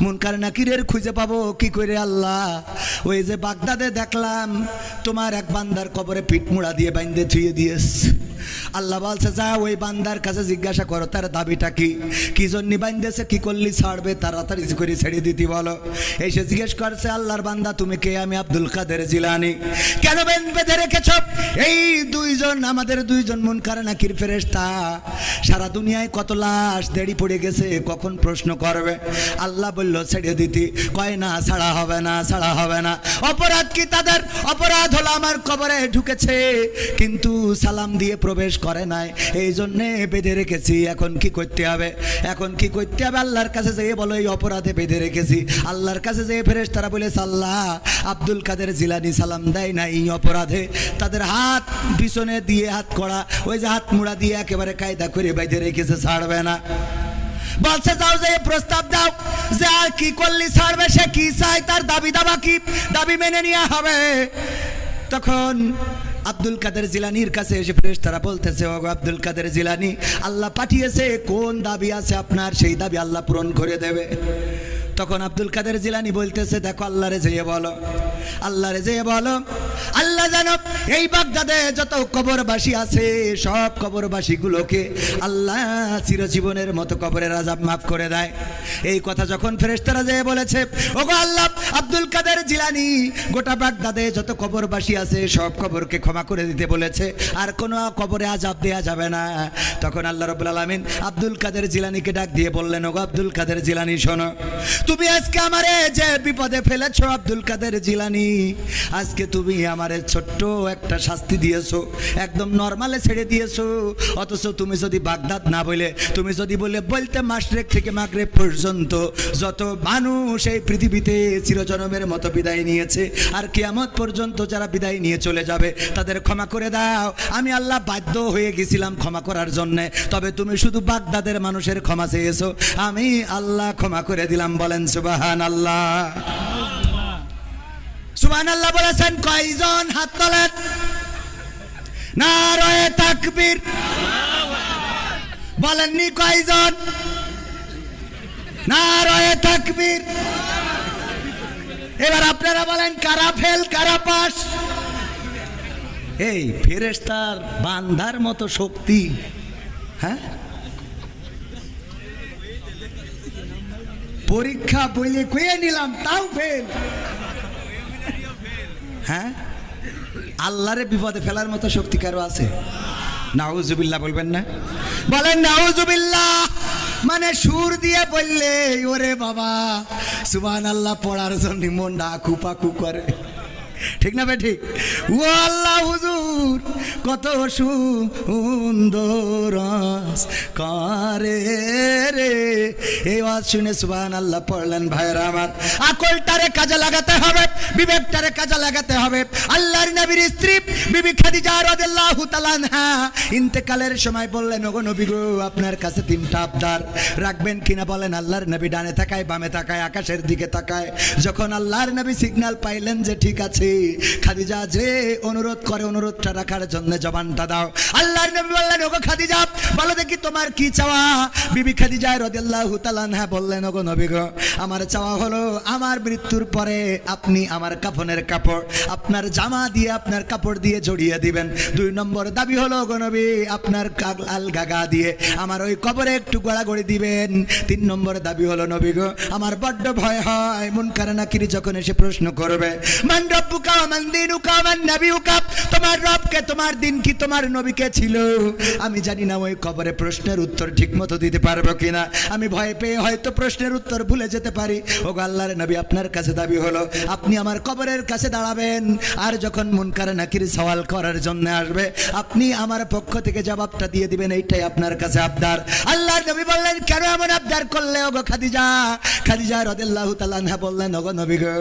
মুনকার নাকিরের খুঁজে পাবো কি করে আল্লাহ? ওই যে বাগদাদে দেখলাম তোমার এক বান্দার কবরে পিঠ মোড়া দিয়ে বাইন্ধে থুয়ে দিয়েছে। আল্লাহ বলছে, যা ওই বান্দার কাছে জিজ্ঞাসা করো তার দাবিটা কি জন্য বাইন্ধেছে, কি করলি ছাড়বে, তাড়াতাড়ি করে ছেড়ে দিতে বলো। এসে জিজ্ঞেস করছে, আল্লাহর বান্দা তুমি কে? আমি আব্দুল কাদের জিলানী। কেন বেঁধে রেখেছ? এই দুইজন, আমাদের দুইজন মুনকার নাকির ফেরেশতা, সারা দুনিয়ায় কত লাশ দেড়ি পড়ে গেছে, কখন প্রশ্ন করবে? আল্লাহ বলল ছেড়ে দিতে। কয় না, ছাড়া হবে না। অপরাধ কি তাদের? অপরাধ হলো আমার কবরে ঢুকেছে কিন্তু সালাম দিয়ে প্রবেশ করে নাই, এই জন্যে বেঁধে রেখেছি। এখন কি করতে হবে? আল্লাহর কাছে যেয়ে বলো এই অপরাধে বেঁধে রেখেছি। আল্লাহর কাছে যেয়ে ফেরেশতারা বলেছে, আল্লাহ আব্দুল কাদের জিলানী সালাম দেয় না, এই অপরাধে তাদের হাত পিছনে দিয়ে হাত করা, ওই যে হাত মুড়া দিয়ে একেবারে কায়দা করে বেঁধে রেখেছে, ছাড়বে না। বলছে যাও যে প্রস্তাব দাও যে আর কি করলে ছাড়বে, সে কি চায়, তার দাবি কি, দাবি মেনে নেওয়া হবে। তখন আব্দুল কাদের জিলানির কাছে এসে ফেরেশতারা বলতেছে, ও আব্দুল কাদের জিলানী, আল্লাহ পাঠিয়েছে, কোন দাবি আছে আপনার, সেই দাবি আল্লাহ পূরণ করে দেবে। তখন আব্দুল কাদের জিলানী বলতেছে, দেখো আল্লাহরে যেয়ে বলো, আল্লাহ জানো এই বাগদাদে যত কবরবাসী আছে সব কবরবাসীগুলোকে আল্লাহ চিরজীবনের মতো কবরের আযাব মাফ করে দেয়। এই কথা যখন ফেরেশতারা যেয়ে বলেছে, ওগো আল্লাহ, আব্দুল কাদের জিলানী গোটা বাগদাদে যত কবরবাসী আছে সব কবরকে ক্ষমা করে দিতে বলেছে, আর কোনো কবরে আযাব দেয়া যাবে না। তখন আল্লাহ রাব্বুল আলামিন আব্দুল কাদের জিলানীকে ডাক দিয়ে বললেন, ওগো আব্দুল কাদের জিলানী শোনো, তুমি আজকে আমারে যে বিপদে ফেলেছো আব্দুল কাদের জিলানী, আজকে তুমি আমারে ছোট্ট একটা শাস্তি দিয়েছো, একদম নরমালে ছেড়ে দিয়েছো। অথচ তুমি যদি বাগদাদ না বলে, তুমি যদি বলতে মাশরিক থেকে মাগরিব পর্যন্ত যত মানুষ এই পৃথিবীতে চিরজনমের মতো বিদায় নিয়েছে আর কিয়ামত পর্যন্ত যারা বিদায় নিয়ে চলে যাবে তাদের ক্ষমা করে দাও, আমি আল্লাহ বাধ্য হয়ে গেছিলাম ক্ষমা করার জন্যে, তবে তুমি শুধু বাগদাদের মানুষের ক্ষমা চেয়েছো, আমি আল্লাহ ক্ষমা করে দিলাম। বলেন সুবহানাল্লাহ। সুবহানাল্লাহ বলেছেন কয়জন? হাত তোলেন। নারায়ে তাকবীর। বলেননি কয়জন? নারায়ে তাকবীর। এবার আপনারা বলেন কারা ফেল কারা পাস? এই ফেরেশতার বান্দার মতো শক্তি, হ্যাঁ? পরীক্ষা বইলে কয়ে নিলাম তাও ফেল, হ্যাঁ? আল্লাহরে বিপদে ফেলার মতো শক্তি কারো আছে? নাউজুবিল্লাহ বলবেন না? বলেন নাউজুবিল্লাহ। মানে সুর দিয়ে বললে ওরে বাবা সুবহানাল্লাহ পড়ার জন্য মনটা আকুপাকু করে, ঠিক না ভাই? ঠিক। ও আল্লাহ হুজুর কত সুন্দর করে রে, এই ওয়াজ শুনে সুবহানাল্লাহ পড়লেন। ভাইরা আমার, আকলটারে কাজে লাগাতে হবে, বিবেকটারে কাজে লাগাতে হবে। আল্লাহর নবীর স্ত্রী বিবি খাদিজা রাদিয়াল্লাহু তাআলা আনহা ইন্তেকালের সময় বললেন, ওগো নবী গো, আপনার কাছে তিনটা আবদার রাখবেন কিনা বলেন। আল্লাহর নবী ডানে তাকায়, বামে তাকায়, আকাশের দিকে তাকায়। যখন আল্লাহর নবী সিগন্যাল পাইলেন যে ঠিক আছে, খাদিজা যে অনুরোধ করে অনুরোধটা রাখার জন্য জবানটা দাও। আল্লাহর নবী বললেন, ওগো খাদিজা বলো দেখি তোমার কি চাওয়া? বিবি খাদিজা রাদিয়াল্লাহু তাআলা আনহা বললেন, ওগো নবী গো, আমার চাওয়া হলো আমার মৃত্যুর পরে আপনি আমার কাফনের কাপড় আপনার জামা দিয়ে, আপনার কাপড় দিয়ে জড়িয়ে দিবেন। 2 নম্বর দাবি হলো ওগো নবী, আপনার আলগা গা দিয়ে আমার ওই কবরে একটু গড়াগড়ি দিবেন। 3 নম্বর দাবি হলো নবী গো, আমার বড্ড ভয় হয় মুনকার নাকির যখন এসে প্রশ্ন করবে, মান রব্বুকা ওয়া মান দীনুকা ওয়া মান নাবিয়ুকা, তোমার রবকে, তোমার দিন কি, তোমার নবীকে ছিল, আমি জানি না ওই কবরে প্রশ্নের উত্তর ঠিক মতো দিতে পারবো কি। কিনা, আমি ভয় পেয়ে হয়তো প্রশ্নের উত্তর ভুলে যেতে পারি। ওগো আল্লাহর নবী, আপনার কাছে দাবি হলো আপনি আমার কবরের কাছে দাঁড়াবেন, আর যখন মুনকার নাকির সওয়াল করার জন্য আসবে আপনি আমার পক্ষ থেকে জবাবটা দিয়ে দিবেন, এইটাই আপনার কাছে আবদার। আল্লাহর নবী বললেন, কেন এমন আবদার করলে ওগো খাদিজা? খাদিজা রাদিয়াল্লাহু তাআলা আনহা বললেন, ওগো নবী গো,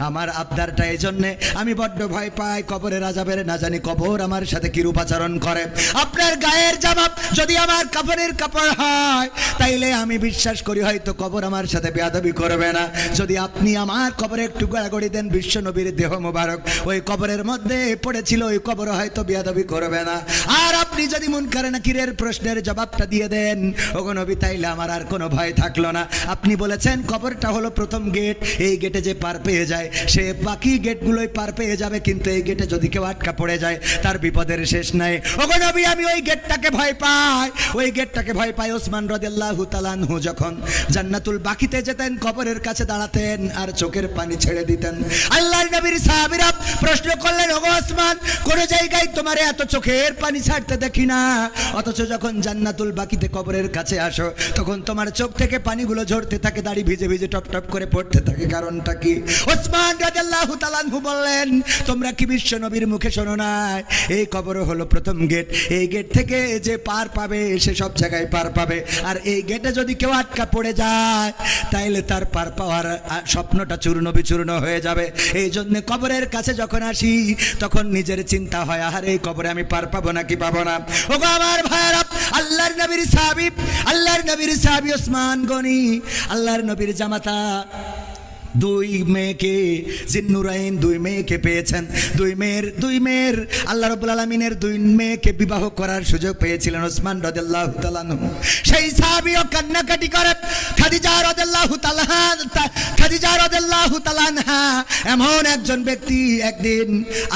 আমার আবদারটা এই জন্যে, আমি বড্ড ভয় পাই কবরের আযাবের, না জানি কবর আমার সাথে কিরূপ আচরণ করে। আপনার গায়ের জামা যদি আমার কাফনের কাপড় হয়, তাইলে আমি বিশ্বাস করি হয়তো কবর আমার সাথে বেয়াদবি করবে না। যদি আপনি আমার কবরে একটু গড়াগড়ি দেন, বিশ্ব নবীর দেহ মোবারক ওই কবরের মধ্যে পড়েছিল, ওই কবর হয়তো বেয়াদবি করবে না। আর আপনি যদি মুনকার নাকিরের প্রশ্নের জবাবটা দিয়ে দেন ওগো নবী, তাইলে আমার আর কোনো ভয় থাকলো না। আপনি বলেছেন কবরটা হলো প্রথম গেট, এই গেটে যে পার পেয়ে যায় সে বাকি গেটগুলোই পার পেয়ে যাবে, কিন্তু এই গেটে যদি কেউ আটকা পড়ে যায় তার বিপদের শেষ নাই। ওগো নবী, আমি ওই গেটটাকে ভয় পাই, ওই গেটটাকে ভয় পাই। ওসমান রাদিয়াল্লাহু তাআলা আনহু যখন জান্নাতুল বাকিতে যেতেন, কবরের কাছে দাঁড়াতেন আর চোখের পানি ছেড়ে দিতেন। আল্লাহর নবীর সাহাবীরা প্রশ্ন করলেন, ওগো ওসমান, কোন জায়গায় তোমার এত চোখের পানি ছাড়তে দেখি না, অথচ যখন জান্নাতুল বাকিতে কবরের কাছে আসো তখন তোমার চোখ থেকে পানিগুলো ঝরতে থাকে, দাড়ি ভিজে ভিজে টপ টপ করে পড়তে থাকে, কারণটা কি? ওসমান রাদিয়াল্লাহু তাআলা আনহু বললেন, তোমরা কি বিশ্ব নবীর মুখে শোনো না, এই কবর হলো প্রথম গেট, এই গেট থেকে যে পার পাবে সে সব জায়গায় পার পাবে, আর এই গেটে যদি কেউ আটকা পড়ে যায় তাইলে তার পার পাওয়ার স্বপ্নটা চূর্ণ বিচূর্ণ হয়ে যাবে। এই জন্য কবরের কাছে যখন আসি তখন নিজের চিন্তা হয়, আহারে এই কবরে আমি পার পাবো নাকি পাবো না। ওগো আমার ভাইয়েরা, আল্লাহর নবীর সাহাবী ওসমান গনি, আল্লাহর নবীর জামাতা, দুই মেয়েকে জিন্নুরাইন, দুই মেয়েকে পেয়েছেন। দুই মেয়ের আল্লাহ রাব্বুল আলামিনের দুই মেয়েকে বিবাহ করার সুযোগ পেয়েছিলেন ওসমান রাদিয়াল্লাহু তাআলা আনহু। সেই সাহাবীও কান্নাকাটি করে খাদিজা রাদিয়াল্লাহু তাআলা আনহা এমন একজন ব্যক্তি। একদিন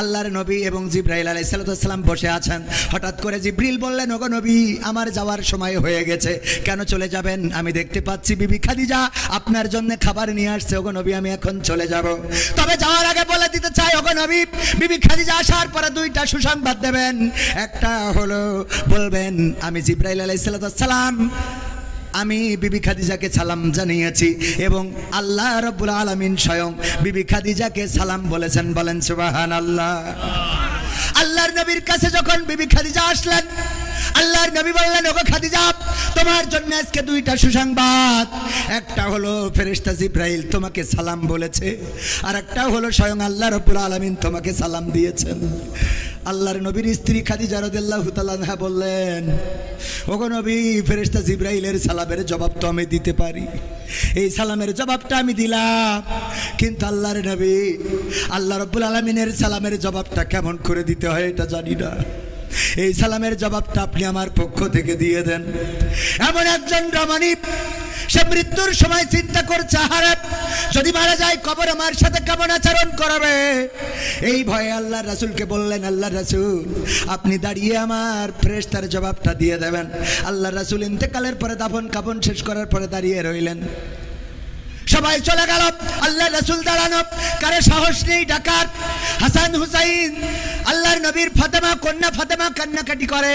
আল্লাহর নবী এবং জিবরাইল আলাইহিস সালাম বসে আছেন, হঠাৎ করে জিবরিল বললেন, ওগো নবী, আমার যাওয়ার সময় হয়ে গেছে, কেন চলে যাবেন? আমি দেখতে পাচ্ছি বিবি খাদিজা আপনার জন্য খাবার নিয়ে আসছে, ওগো নবী আমি এখন চলে যাব। তবে যাওয়ার আগে বলে দিতে চাই, ওগো নবী, বিবি খাদিজা আসার পরে দুইটা সুসংবাদ দেবেন। একটা হলো বলবেন, আমি জিবরাইল আলাইহিস সালাম, আমি বিবি খাদিজাকে সালাম জানিয়েছি এবং আল্লাহ রাব্বুল আলামিন স্বয়ং বিবি খাদিজাকে সালাম বলেছেন। বলেন সুবহানাল্লাহ। আল্লাহর নবীর কাছে যখন বিবি খাদিজা আসলেন, আল্লাহর নবী বললেন, ওগো খাদিজা, তোমার জন্য আজকে দুইটা সুসংবাদ। একটা হলো ফেরেশতা জিবরাইল তোমাকে সালাম বলেছে, আর একটা হলো স্বয়ং আল্লাহ রাব্বুল আলামিন তোমাকে সালাম দিয়েছেন। আল্লাহর নবীর স্ত্রী খাদিজা রাদিয়াল্লাহু তাআলা আনহা বললেন, ওগো নবী, ফেরেশতা জিবরাইলের সালামের জবাব তো আমি দিতে পারি, এই সালামের জবাবটা আমি দিলাম, কিন্তু আল্লাহর নবী, আল্লাহ রাব্বুল আলামিনের সালামের জবাবটা কেমন করে দিতে হয় এটা জানি না, এই সালামের জবাবটা আপনি আমার পক্ষ থেকে দিয়ে দেন। এমন একজন রমণী, সে মৃত্যুর সময় চিন্তা করছে, আহারে যদি মারা যায় কবর আমার সাথে কেমন আচরণ করবে। এই ভয়ে আল্লাহ রাসূলকে বললেন, আল্লাহ রাসূল, আপনি দাঁড়িয়ে আমার ফেরেশতার জবাবটা দিয়ে দেবেন। আল্লাহ রাসূল ইন্তেকালের পরে দাফন কাফন শেষ করার পরে দাঁড়িয়ে রইলেন। সবাই চলে গেল, আল্লাহ রাসূল দাঁড়ানো, কারে সাহস নেই ডাকার। হাসান হুসাইন, আল্লাহর নবীর ফাতেমা, কন্যা ফাতেমা কান্নাকাটি করে।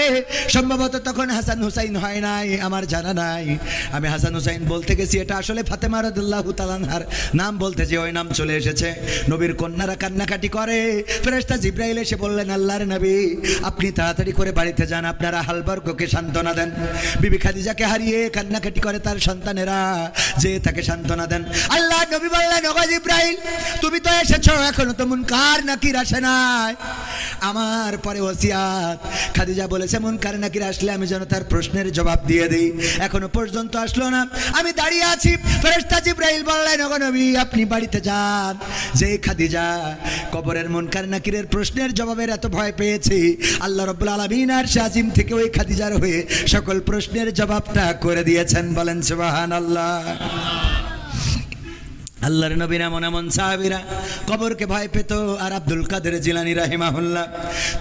সম্ভবত তখন হাসান হুসাইন হয় নাই, আমার জানা নাই। আমি হাসান হুসাইন বলতে গেছি, এটা আসলে ফাতেমা রাদিয়াল্লাহু তাআলা আনহার নাম বলতে যে ওই নাম চলে এসেছে। নবীর কন্যারা কান্নাকাটি করে। ফেরেশতা জিবরাইল এসে বললেন, আল্লাহর নবী, আপনি তাড়াতাড়ি করে বাড়িতে যান, আপনারা হালবর্গকে সান্ত্বনা দেন। বিবি খাদিজাকে হারিয়ে কান্নাকাটি করে তার সন্তানেরা, যে তাকে সান্ত্বনা দেন। আল্লাহ নবী বললেন, ওগো জিবরাইল, তুমি তো এসেছো, এখনো তো মুনকার নাকির আসে নাই। আমার পরে ওসিয়াত, খাদিজা বলেছে মুনকার নাকির আসলে আমি যেন তার প্রশ্নের জবাব দিয়ে দিই, এখনো পর্যন্ত আসলো না, আমি দাঁড়িয়ে আছি। ফেরেশতা জিবরাইল বললেন, ওগো নবী, আপনি বাড়িতে যান। যে খাদিজা কবরের মুনকার নাকিরের প্রশ্নের জবাবের এত ভয় পেয়েছে, আল্লাহ রাব্বুল আলামিন আর আজিম থেকে ওই খাদিজার হয়ে সকল প্রশ্নের জবাবটা করে দিয়েছেন। বলেন সুবহানাল্লাহ। আল্লাহর নবীর এমন সাহাবীরা কবরকে ভয় পেত। আর আব্দুল কাদের জিলানী রাহিমাহুল্লাহ,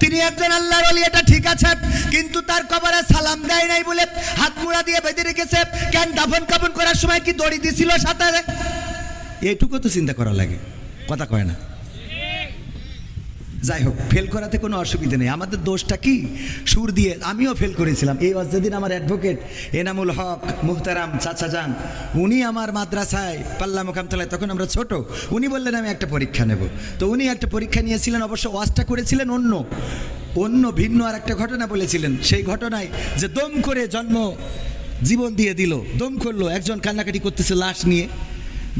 তিনি একজন আল্লাহর ওলি, এটা ঠিক আছে, কিন্তু তার কবরে সালাম দেয় নাই বলে হাত মুড়া দিয়ে বেঁধে রেখেছে। কেন দাফন কাফন করার সময় কি দড়ি দিছিল সাথে? এইটুকু তো চিন্তা করা লাগে, কথা কয় না। যাই হোক, ফেল করাতে কোনো অসুবিধা নেই। আমাদের দোষটা কি, সুর দিয়ে আমিও ফেল করেছিলাম। এই যেদিন আমার অ্যাডভোকেট এনামুল হক মুহতারাম চাচা যান, উনি আমার মাদ্রাসায় পাল্লা মোকামতলায়, তখন আমরা ছোট, উনি বললেন আমি একটা পরীক্ষা নেব। তো উনি একটা পরীক্ষা নিয়েছিলেন, অবশ্য ওয়াজটা করেছিলেন অন্য ভিন্ন আর একটা ঘটনা বলেছিলেন। সেই ঘটনায় যে দম করে জীবন দিয়ে দিল, দম করলো, একজন কান্নাকাটি করতেছে লাশ নিয়ে,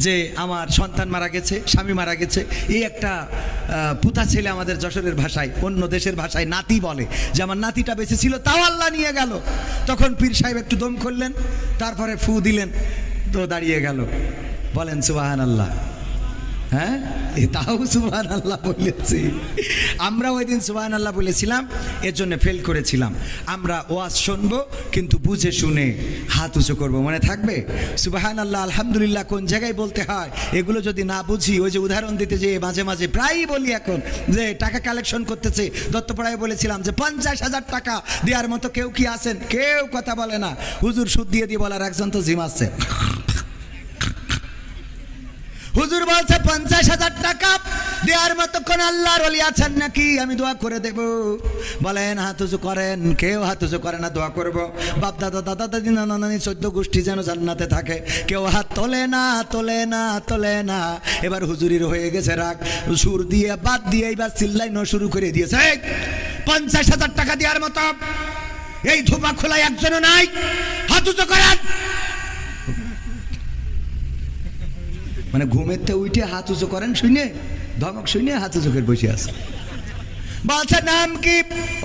যে আমার সন্তান মারা গেছে, স্বামী মারা গেছে। এই একটা পুতা ছেলে, আমাদের যশোরের ভাষায়, অন্য দেশের ভাষায় নাতি বলে, যে আমার নাতিটা বেঁচে ছিল, তাও আল্লাহ নিয়ে গেল। তখন পীর সাহেব একটু দম করলেন, তারপরে ফু দিলেন, তো দাঁড়িয়ে গেল। বলেন সুবহানাল্লাহ। হ্যাঁ, তাও সুবহানাল্লাহ বলেছি। আমরা ওই দিন সুবহানাল্লাহ বলেছিলাম, এর জন্য ফেল করেছিলাম। আমরা ওয়াজ শুনবো, কিন্তু বুঝে শুনে হাত উঁচু করবো, মনে থাকবে? সুবহানাল্লাহ আলহামদুলিল্লাহ কোন জায়গায় বলতে হয়, এগুলো যদি না বুঝি, ওই যে উদাহরণ দিতে যে মাঝে মাঝে প্রায়ই বলি এখন, যে টাকা কালেকশন করতেছে, দত্তপাড়ায় বলেছিলাম যে 50,000 টাকা দেওয়ার মতো কেউ কি আছেন? কেউ কথা বলে না। হুজুর সুদ দিয়ে বলার একজন তো জিম আছে। হুজুর বলছে 50,000 টাকা দেওয়ার মতো কোন আল্লাহর ওলি আছেন নাকি? আমি দোয়া করে দেব। বলেন হাত উঁচু করেন। কেউ হাত উঁচু করে না, দোয়া করব বাপ দাদা দাদা দাদি নানা নানি 14 গোষ্ঠী যেন জান্নাতে থাকে। কেউ হাত তোলে না, তোলে না, তোলে না। এবার হুজুরির হয়ে গেছে রাগ, সুর দিয়ে বাদ দিয়ে এবার চিল্লাইনো শুরু করে দিয়েছে। 50,000 টাকা দেওয়ার মতো এই ধোপা খোলায় একজনও নাই, হাত উঁচু করেন। মানে ঘুমেতে উঠে হাত উঁচু করেন শুনে, ধমক শুনে হাত উঁচু করে বসে আছে। বলছে নাম কি?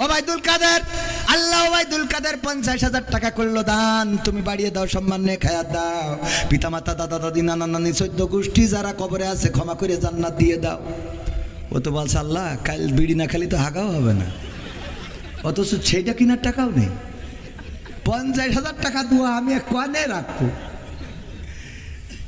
ওবায়দুল কাদের। আল্লাহ ওবায়দুল কাদের 50,000 টাকা করলো দান, তুমি বাড়িয়ে দাও, সম্মান নিয়ে খায়াত দাও। পিতামাতা দাদা দাদি নানা নানি 14 গোষ্ঠী যারা কবরে আছে ক্ষমা করে জান্নাত দিয়ে দাও। ও তো বলছে আল্লাহ কাল বিড়ি না খালি তো হাগাও হবে না, অথচ সেইটা কিনার টাকাও নেই। 50,000 টাকা দোয়া আমি কনে রাখবো?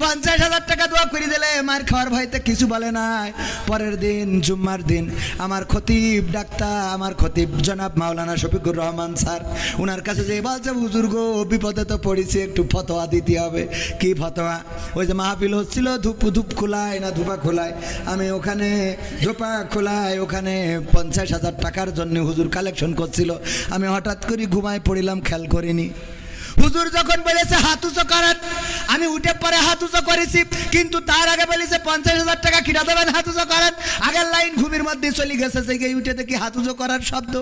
50,000 টাকা দোয়া করে দিলে মার খাওয়ার ভয়তে কিছু বলে নাই। পরের দিন জুম্মার দিন আমার খতিব ডাক্তার, আমার খতিব জনাব মাওলানা শফিকুর রহমান স্যার, ওনার কাছে যে বলছে হুজুর গো বিপদে তো পড়েছি, একটু ফতোয়া দিতে হবে। কি ফতোয়া? ওই যে মাহফিল হচ্ছিল ধূপ খোলায় না ধূপা খোলায়, আমি ওখানে ধূপা খোলায় ওখানে 50,000 টাকার জন্য হুজুর কালেকশন করছিল। আমি হঠাৎ করে ঘুমায় পড়িলাম, খেয়াল করিনি। হুজুর যখন বলেছে হাত উঁচু করেন, আমি উঠে পরে হাত উঁচু করেছি, কিন্তু তার আগে বলেছে 50,000 টাকা কিনা দেবেন, হাত উঁচু করেন। আগের লাইন ঘুমের মধ্যে চলে গেছে, সেই উঠে দেখি হাত উঁচু করার শব্দ।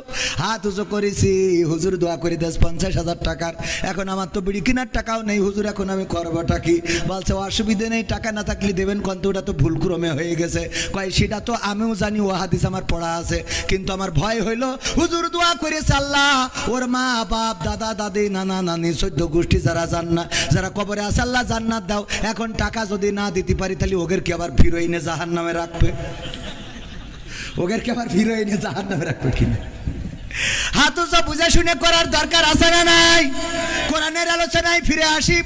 হাত উঁচু করেছি, হুজুর দোয়া করে দেশ 50,000 টাকার। এখন আমার তো বিড়ি কেনার টাকাও নেই, হুজুর এখন আমি করবোটা কি? বলছে অসুবিধে নেই, টাকা না থাকলে দেবেন, কিন্তু ওটা তো ভুলক্রমে হয়ে গেছে। কয় সেটা তো আমিও জানি, ও হাদিস আমার পড়া আছে, কিন্তু আমার ভয় হইলো। হুজুর দোয়া করেছে আল্লাহ ওর মা বাপ দাদা দাদি নানা নানি 14 গোষ্ঠী যারা কবরে আছে আল্লাহ জান্নাত দাও। এখন টাকা যদি না দিতে পারি তাহলে ওদের কি আবার ফিরোইনে জাহান্নামে রাখবে? ওদের কি আবার ফিরোইনে জাহান্নামে রাখবে কিনা? হাত উঁচু বুঝে শুনে করার দরকার আছে না নাই? কোরআনের আলোচনায় ফিরে আসি।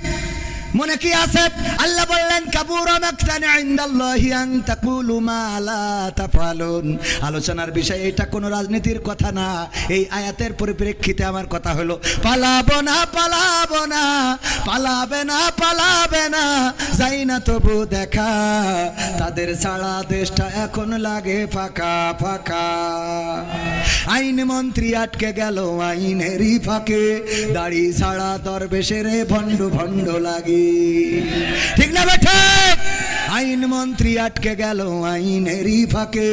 মনে কি আছে? আল্লাহ বললেন কাবুরা মাকতান ইনদাল্লাহি আন তাকুলু মা লা তাফআলুন। আলোচনার বিষয় এটা কোনো রাজনীতির কথা না। এই আয়াতের পরিপ্রেক্ষিতে আমার কথা হলো পালাবো না, পালাবো না, পালাবে না, পালাবে না, যাই না তবু দেখা, তাদের ছাড়া দেশটা এখন লাগে ফাঁকা ফাঁকা। আইন মন্ত্রী আটকে গেল আইনেরই ফাঁকে, দাড়ি ছাড়া দরবেশের ভণ্ড ভণ্ড লাগে। ঠিক না বেঠা? আইন মন্ত্রী আটকে গেল আইনেরই ফাঁকে,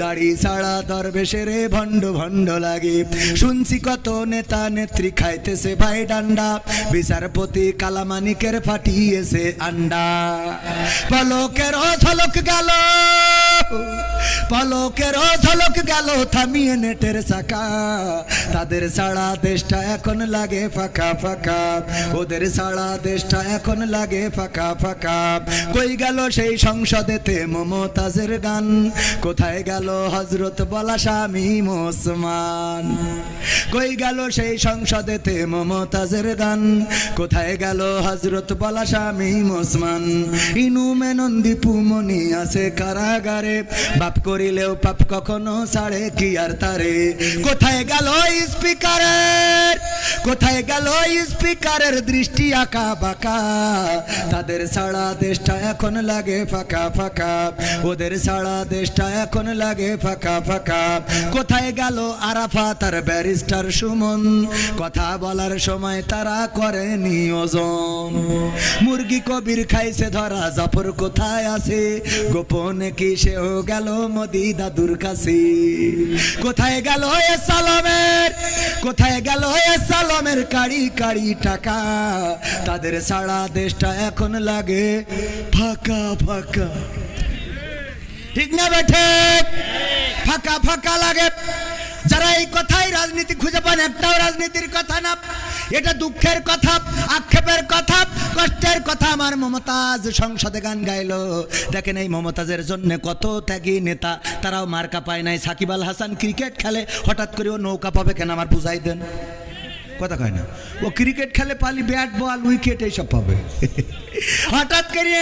দাড়ি ছাড়া দরবেশের ভণ্ড ভণ্ড লাগে। শুনছি কত নেতা নেত্রী খাইতেছে ভাই ডান্ডা, বিচারপতি কালামানিকের ফাটিয়েছে আন্ডা। পলকের ঝলক গেল, পলকের ঝলক গেল থামিয়ে নেটের চাকা, তাদের ছাড়া দেশটা এখন লাগে ফাঁকা ফাঁকা, ওদের ছাড়া দেশটা এখন লাগে ফাঁকা ফাঁকা। কই গেল সেই সংসদেতে মমতাজের গান, কোথায় গেল হযরত বলা শামীম ওসমান? কই গেল সেই সংসদেতে মমতাজের গান, কোথায় গেল হযরত বলা শামীম ওসমান? ইনু মেনন দীপু মনি আছে কারাগারে, তারে, বাপ করিলেও পাপ কখনো ছাড়ে কি আর তারে। কোথায় গেল স্পিকারের, কোথায় গেল স্পিকারের দৃষ্টি আঁকা বাঁকা, তাদের সারা দেশটা এখন লাগে ফাঁকা ফাঁকা, ওদের সারা দেশটা এখন লাগে ফাঁকা ফাঁকা। কোথায় গেল আরাফাত আর ব্যারিস্টার সুমন, কথা বলার সময় তারা করে নিয়োজন। মুরগি কবির খাইছে ধরা, জাফর কোথায় আছে, গোপনে কি সেও গেল মোদি দাদুর কাছে। কোথায় গেল এ সালামের, কোথায় গেল এ সালামের কাড়ি কাড়ি টাকা, তাদের সারা দেশটা এখন লাগে ফাঁকা ফাঁকা। ঠিক না বেঠে? ফাঁকা ফাঁকা লাগে। যারা এই কথাই রাজনীতি খুঁজে পান, একটাও রাজনীতির কথা না, এটা দুঃখের কথা, আক্ষেপের কথা, কষ্টের কথা। আমার মমতাজ সংসদে গান গাইলো, দেখেন এই মমতাজের জন্য কত ত্যাগী নেতা, তারাও মার্কা পায় নাই। সাকিব আল হাসান ক্রিকেট খেলে, হঠাৎ করে ও নৌকা পাবে কেন আমার বুঝাই দেন। কথা কয় না, ও ক্রিকেট খেলে পালি ব্যাট বল উইকেট এইসব পাবে, হঠাৎ করে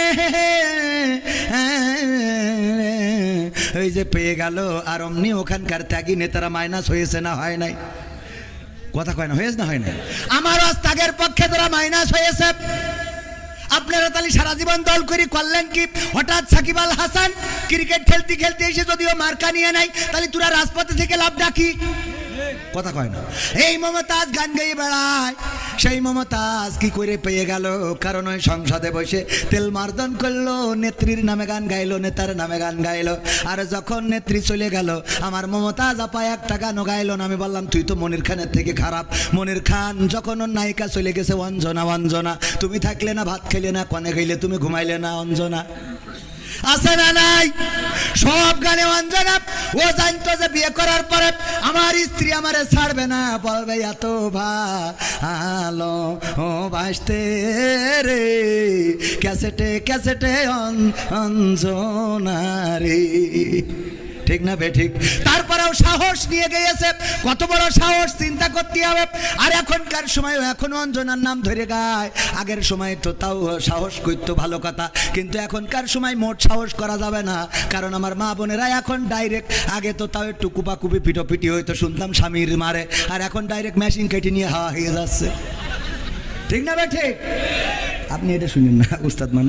ওই যে পেয়ে গেল। আর অমনি ওখানকার ত্যাগী নেতারা মাইনাস হয়েছে না হয় নাই? কথা কয় না, হয়েছে না হয় নাই? আমার ত্যাগের পক্ষে যারা মাইনাস হয়েছে, আপনারা তাহলে সারা জীবন দল করে করলেন কি? হঠাৎ সাকিব আল হাসান ক্রিকেট খেলতে খেলতে এসে যদিও মার্কা নিয়ে নাই, তাহলে তোরা রাজপথে থেকে লাভ ডাকি। কথা কয় না। এই মমতাজ গান গাইয়ে বেড়ায়, সেই মমতাজ কি করে পেয়ে গেল? কারণ ওই সংসদে বসে তেল মার্দন করলো, নেত্রীর নামে গান গাইলো, নেতার নামে গান গাইলো। আর যখন নেত্রী চলে গেল, আমার মমতাজ আপা একটা গানও গাইলো না। আমি বললাম তুই তো মনির খানের থেকে খারাপ। মনির খান যখন ওর নায়িকা চলে গেছে, অঞ্জনা অঞ্জনা, তুমি থাকলে না ভাত খেলে না, কনে খাইলে তুমি ঘুমাইলে না, অঞ্জনা আছে না নাই? সব গানে অঞ্জনা। ও জানতো যে বিয়ে করার পরে আমার স্ত্রী আমারে ছাড়বে না, বলবে এত ভালো ও বাসতে রে, ক্যাসেটে ক্যাসেটে অঞ্জনা রে। ঠিক না বে ঠিক? তারপরেও সাহস নিয়ে গিয়েছে, কত বড় সাহস চিন্তা করতে হবে। আর এখনকার সময় এখনো অঞ্জনার নাম ধরে গায়, আগের সময় তো তাও সাহস করতো, ভালো কথা। কিন্তু এখনকার সময় মোট সাহস করা যাবে না, কারণ আমার মা বোনেরা এখন ডাইরেক্ট, আগে তো তাও একটু কুপাকুপি পিটোপিটি হয়তো শুনতাম স্বামীর মারে, আর এখন ডাইরেক্ট মেশিন কেটে নিয়ে হাওয়া হয়ে যাচ্ছে। ঠিক না বে ঠিক? আপনি এটা শুনেন না উস্তাদ মানুষ।